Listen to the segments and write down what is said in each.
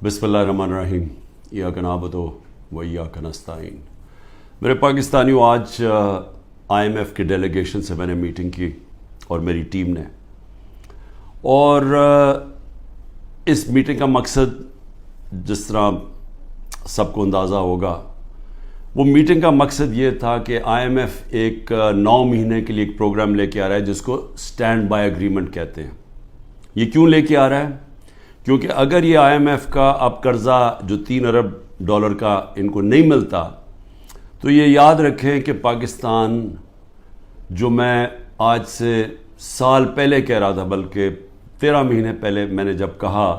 बिस्मिल्लाहिर्रहमानिर्रहीम इय्याका नअबुदु व इय्याका नस्तईन। मेरे पाकिस्तानियों, आज IMF के डेलीगेशन से मैंने मीटिंग की और मेरी टीम ने, और इस मीटिंग का मकसद जिस तरह सबको अंदाज़ा होगा, वो मीटिंग का मकसद ये था कि IMF एक 9 महीने के लिए एक प्रोग्राम लेके आ रहा है जिसको स्टैंड बाय एग्रीमेंट कहते हैं। ये क्यों लेके आ रहा है? क्योंकि अगर ये IMF का अब कर्ज़ा जो $3 अरब का इनको नहीं मिलता, तो ये याद रखें कि पाकिस्तान, जो मैं आज से साल पहले कह रहा था, बल्कि 13 महीने पहले मैंने जब कहा,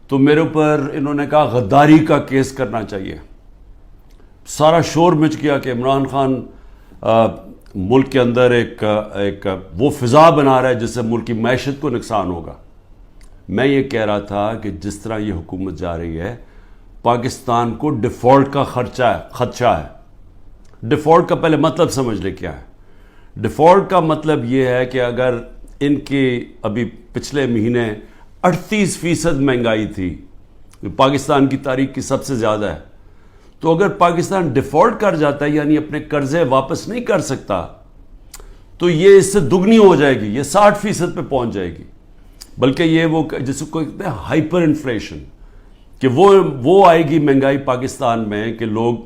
तो मेरे ऊपर इन्होंने कहा गद्दारी का केस करना चाहिए। सारा शोर मच गया कि इमरान खान मुल्क के अंदर एक वो फ़िज़ा बना रहा है जिससे मुल्क की मैशत को नुकसान होगा। मैं ये कह रहा था कि जिस तरह ये हुकूमत जा रही है, पाकिस्तान को डिफ़ॉल्ट का खदशा है। डिफ़ॉल्ट का पहले मतलब समझ ले क्या है। डिफ़ॉल्ट का मतलब ये है कि अगर इनकी अभी पिछले महीने 38% महंगाई थी, जो पाकिस्तान की तारीख की सबसे ज़्यादा है, तो अगर पाकिस्तान डिफ़ॉल्ट कर जाता है, यानी अपने कर्ज़े वापस नहीं कर सकता, तो ये इससे दुगनी हो जाएगी, ये 60% पे पहुंच जाएगी। बल्कि ये वो जिसको कहते हैं हाइपर इन्फ्लेशन, कि वो आएगी महंगाई पाकिस्तान में कि लोग,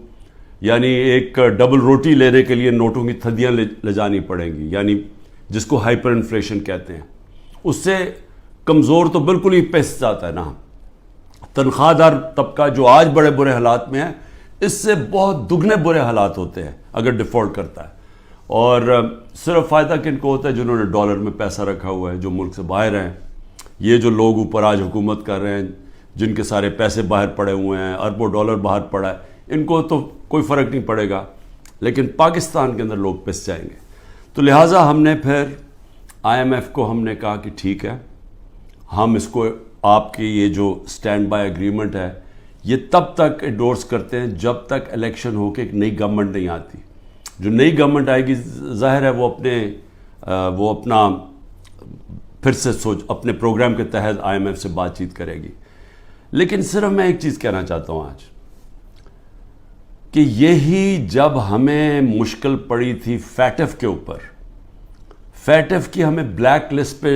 यानी एक डबल रोटी लेने के लिए नोटों की थदियाँ ले जानी पड़ेंगी, यानी जिसको हाइपर इन्फ्लेशन कहते हैं। उससे कमज़ोर तो बिल्कुल ही पिस जाता है ना। तनख्वाहदार तबका जो आज बड़े बुरे हालात में है, इससे बहुत दुगने बुरे हालात होते हैं अगर डिफ़ॉल्ट करता है। और सिर्फ फ़ायदा किनको होता है? जिन्होंने डॉलर में पैसा रखा हुआ है, जो मुल्क से बाहर हैं। ये जो लोग ऊपर आज हुकूमत कर रहे हैं, जिनके सारे पैसे बाहर पड़े हुए हैं, अरबों डॉलर बाहर पड़ा है, इनको तो कोई फ़र्क नहीं पड़ेगा, लेकिन पाकिस्तान के अंदर लोग पिस जाएंगे। तो लिहाजा हमने फिर IMF को हमने कहा कि ठीक है, हम इसको, आपकी ये जो स्टैंड बाय एग्रीमेंट है, ये तब तक एंडोर्स करते हैं जब तक इलेक्शन हो के एक नई गवर्नमेंट नहीं आती। जो नई गवर्नमेंट आएगी, ज़ाहिर है वो अपना फिर से अपने प्रोग्राम के तहत IMF से बातचीत करेगी। लेकिन सिर्फ मैं एक चीज़ कहना चाहता हूँ आज, कि यही जब हमें मुश्किल पड़ी थी FATF के ऊपर, FATF की हमें ब्लैक लिस्ट पे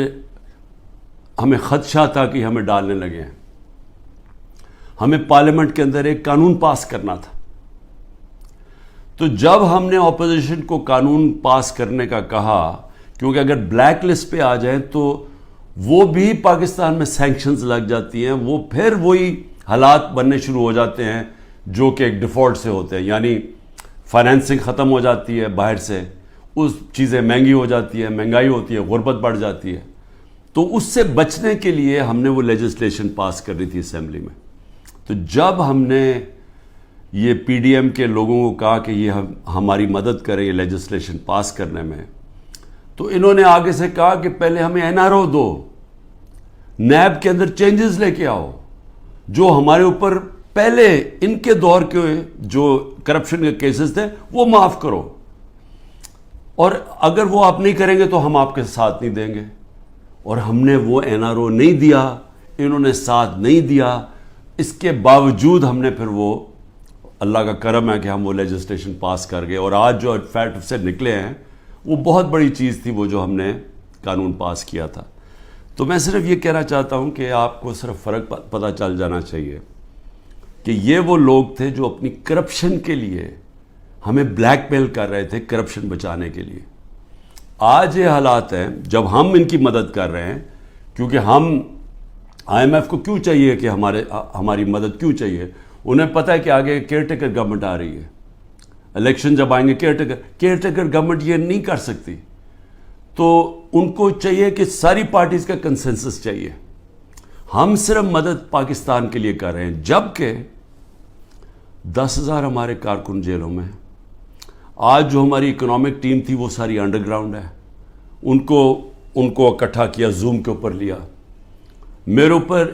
हमें खदशा था कि हमें डालने लगे हैं। हमें पार्लियामेंट के अंदर एक कानून पास करना था। तो जब हमने ऑपोजिशन को कानून पास करने का कहा, क्योंकि अगर ब्लैक लिस्ट पे आ जाए तो वो भी पाकिस्तान में सैंक्शंस लग जाती हैं, वो फिर वही हालात बनने शुरू हो जाते हैं जो कि एक डिफ़ॉल्ट से होते हैं, यानी फाइनेंसिंग ख़त्म हो जाती है बाहर से, उस चीज़ें महंगी हो जाती है, महंगाई होती है, गुर्बत बढ़ जाती है। तो उससे बचने के लिए हमने वो लेजिस्लेशन पास कर रही थी असेंबली में। तो जब हमने ये PDM के लोगों को कहा कि ये हमारी मदद करें ये लेजिस्लेशन पास करने में, तो इन्होंने आगे से कहा कि पहले हमें NRO दो, नैब के अंदर चेंजेस लेके आओ, जो हमारे ऊपर पहले इनके दौर के जो करप्शन के केसेस थे वो माफ़ करो, और अगर वो आप नहीं करेंगे तो हम आपके साथ नहीं देंगे। और हमने वो NRO नहीं दिया, इन्होंने साथ नहीं दिया। इसके बावजूद हमने फिर वो, अल्लाह का करम है कि हम वो लेजिस्लेशन पास कर गए, और आज जो FATF से निकले हैं वो बहुत बड़ी चीज़ थी, वो जो हमने कानून पास किया था। तो मैं सिर्फ ये कहना चाहता हूँ कि आपको सिर्फ फ़र्क पता चल जाना चाहिए कि ये वो लोग थे जो अपनी करप्शन के लिए हमें ब्लैकमेल कर रहे थे, करप्शन बचाने के लिए। आज ये हालात हैं जब हम इनकी मदद कर रहे हैं, क्योंकि हम IMF को क्यों चाहिए कि हमारी मदद क्यों चाहिए? उन्हें पता है कि आगे केयरटेकर गवर्नमेंट आ रही है, इलेक्शन जब आएंगे केयरटेकर गवर्नमेंट ये नहीं कर सकती, तो उनको चाहिए कि सारी पार्टीज का कंसेंसस चाहिए। हम सिर्फ मदद पाकिस्तान के लिए कर रहे हैं, जबकि 10,000 हमारे कारकुन जेलों में। आज जो हमारी इकोनॉमिक टीम थी वो सारी अंडरग्राउंड है, उनको इकट्ठा किया, जूम के ऊपर लिया। मेरे ऊपर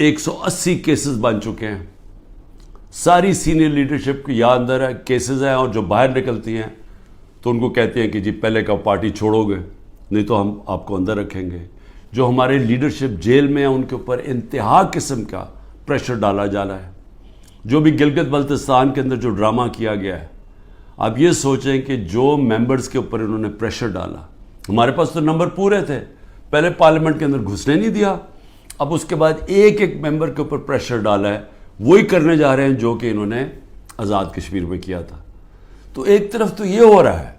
180 केसेस बन चुके हैं, सारी सीनियर लीडरशिप की यहाँ अंदर है केसेस हैं, और जो बाहर निकलती हैं तो उनको कहते हैं कि जी पहले का पार्टी छोड़ोगे, नहीं तो हम आपको अंदर रखेंगे। जो हमारे लीडरशिप जेल में है उनके ऊपर इंतहा किस्म का پریشر ڈالا جا رہا ہے. جو بھی گلگت بلتستان کے اندر جو ڈرامہ کیا گیا ہے, آپ یہ سوچیں کہ جو ممبرز کے اوپر انہوں نے پریشر ڈالا, ہمارے پاس تو نمبر پورے تھے, پہلے پارلیمنٹ کے اندر گھسنے نہیں دیا, اب اس کے بعد ایک ایک ممبر کے اوپر پریشر ڈالا ہے, وہی کرنے جا رہے ہیں جو کہ انہوں نے آزاد کشمیر میں کیا تھا. تو ایک طرف تو یہ ہو رہا ہے